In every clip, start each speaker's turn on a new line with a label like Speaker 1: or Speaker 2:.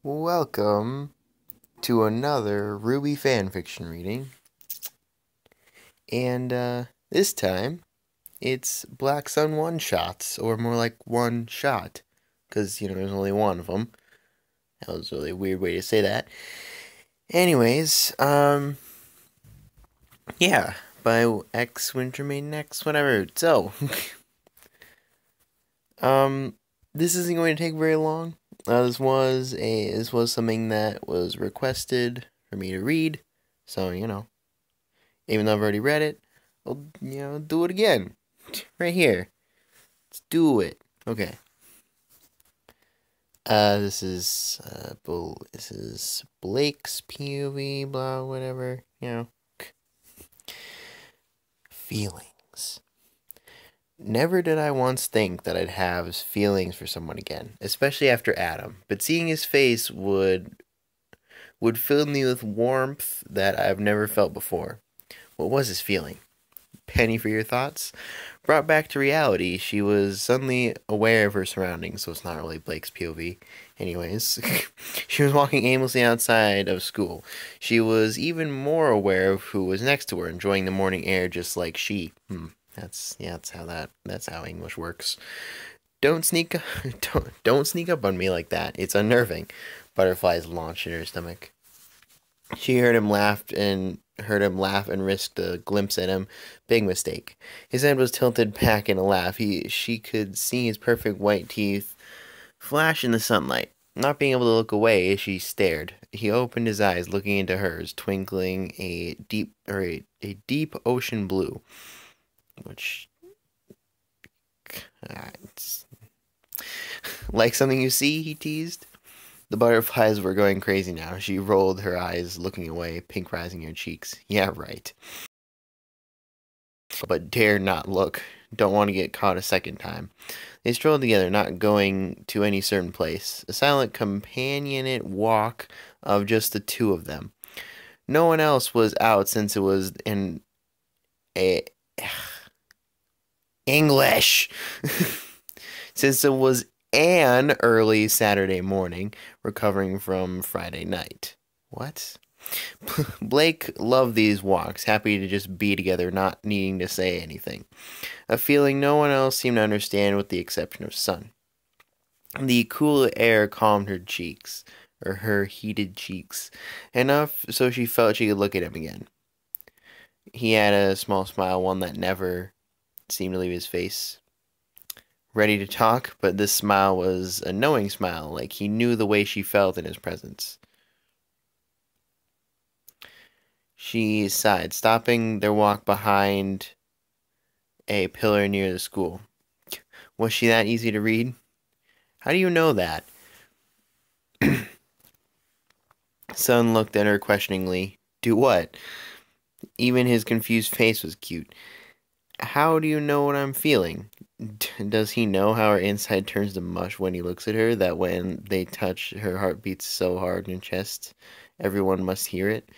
Speaker 1: Welcome to another RWBY fanfiction reading. And this time it's BlackSun one-shots, or more like one shot, because, there's only one of them. That was a really weird way to say that. Anyways, yeah, by xWinterMaidenx, whatever. So, this isn't going to take very long. This was something that was requested for me to read, so even though I've already read it, I'll do it again, right here. Let's do it. Okay. This is Blake's POV, blah, whatever. Feelings. Never did I once think that I'd have feelings for someone again, especially after Adam. But seeing his face would fill me with warmth that I've never felt before. What was his feeling? Penny for your thoughts? Brought back to reality, she was suddenly aware of her surroundings, so it's not really Blake's POV. Anyways, she was walking aimlessly outside of school. She was even more aware of who was next to her, enjoying the morning air just like she. That's how English works. Don't sneak up on me like that. It's unnerving. Butterflies launched in her stomach. She heard him laugh and risked a glimpse at him. Big mistake. His head was tilted back in a laugh. She could see his perfect white teeth flash in the sunlight. Not being able to look away as she stared, he opened his eyes, looking into hers, twinkling a deep ocean blue. Which, like something you see, he teased. The butterflies were going crazy now. She rolled her eyes, looking away, pink rising in her cheeks. Yeah, right. But dare not look. Don't want to get caught a second time. They strolled together, not going to any certain place. A silent companionate walk of just the two of them. No one else was out since it was in a English. Since it was an early Saturday morning, recovering from Friday night. What? Blake loved these walks, happy to just be together, not needing to say anything. A feeling no one else seemed to understand with the exception of Sun. The cool air calmed her cheeks, or her heated cheeks, enough so she felt she could look at him again. He had a small smile, one that never seemed to leave his face. Ready to talk, but this smile was a knowing smile, like he knew the way she felt in his presence. She sighed, stopping their walk behind a pillar near the school. Was she that easy to read? How do you know that? Sun looked at her questioningly. Do what? Even his confused face was cute. How do you know what I'm feeling? Does he know how her inside turns to mush when he looks at her, that when they touch, her heart beats so hard in her chest, everyone must hear it?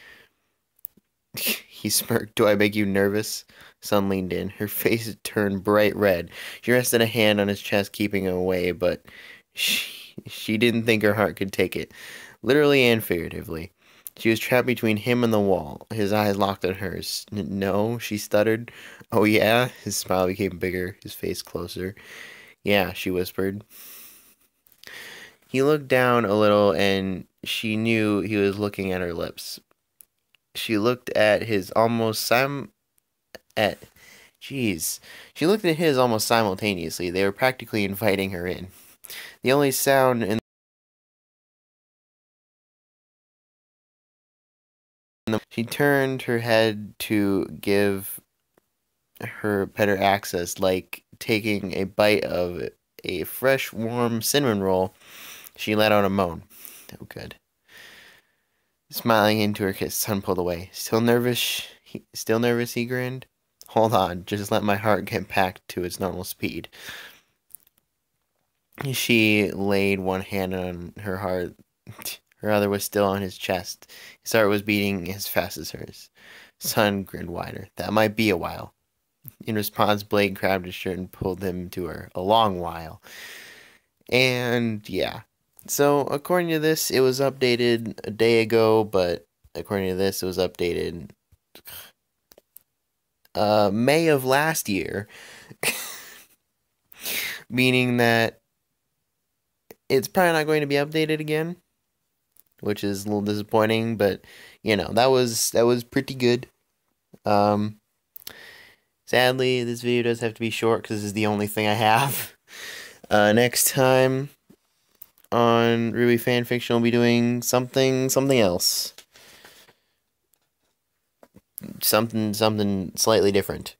Speaker 1: He smirked. Do I make you nervous? Sun leaned in. Her face turned bright red. She rested a hand on his chest, keeping him away, but she didn't think her heart could take it, literally and figuratively. She was trapped between him and the wall. His eyes locked on hers. No, she stuttered. Oh yeah? His smile became bigger, his face closer. Yeah, she whispered. He looked down a little and she knew he was looking at her lips. She looked at his almost She looked at his almost simultaneously. They were practically inviting her in. The only sound in She turned her head to give her better access, like taking a bite of a fresh, warm cinnamon roll. She let out a moan. Oh, good. Smiling into her kiss, Sun pulled away. Still nervous? He grinned. Hold on, just let my heart get back to its normal speed. She laid one hand on her heart. Her other was still on his chest. His heart was beating as fast as hers. Sun grinned wider. That might be a while. In response, Blake grabbed his shirt and pulled him to her. A long while. And, yeah. So, according to this, it was updated a day ago, but according to this, it was updated May of last year, meaning that it's probably not going to be updated again, which is a little disappointing, but you know, that was pretty good. Um, Sadly, this video does have to be short because this is the only thing I have. Next time on RWBY Fanfiction, we'll be doing something else. Something slightly different.